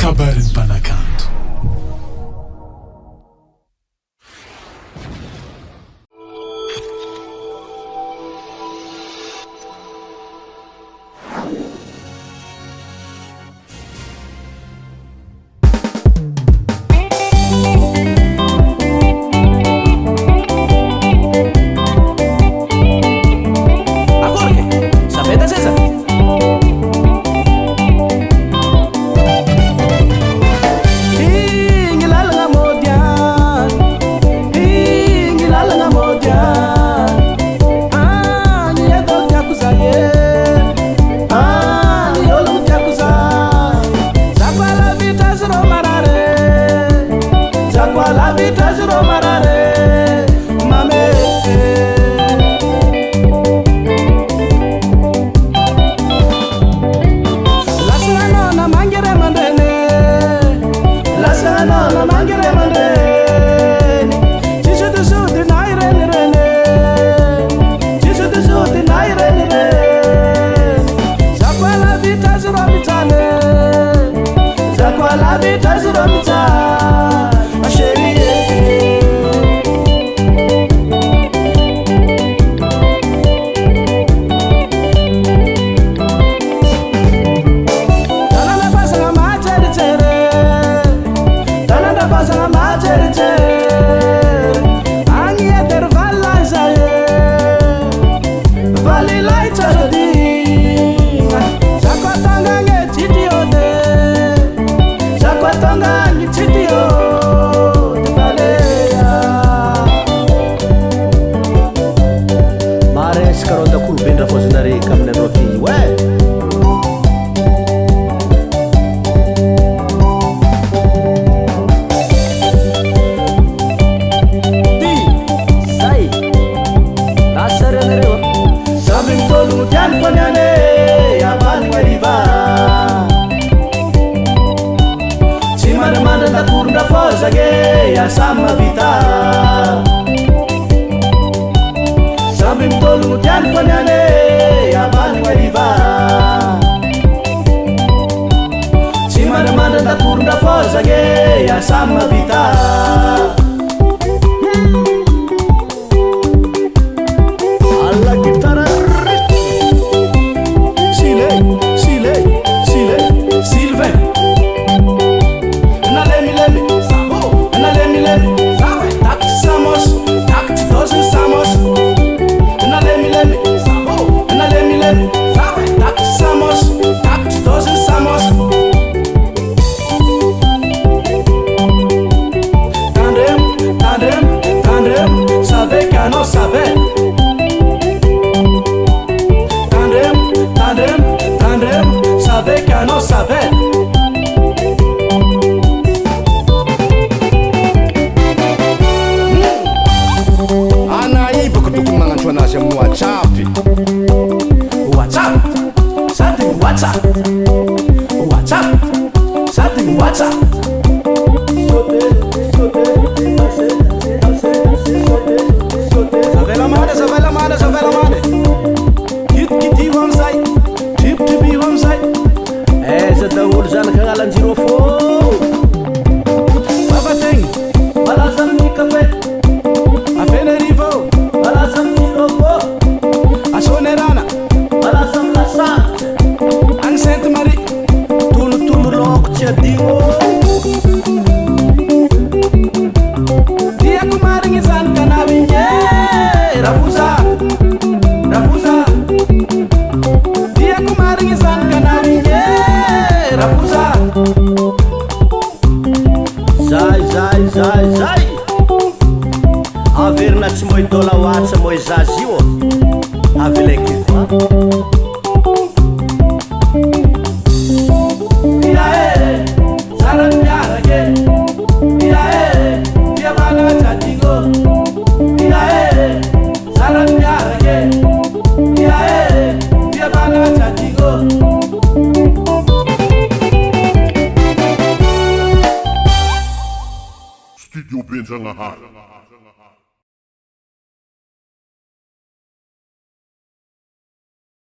kabarin'ny mpanakanto. Sama vita Sambi mtolu mutiani konyane Abani wariva Simanda manda da kurunda fosa ge Ya sama vita Alla gitara Sile, sile, sile, silve Zai Averina tsy moy dola watsa moy zazy io Aveleki fa Iae Saran miarake Iae Diamana chatigo Iae Saran miarake Iae Diamana chatigo Studio Benjangahara.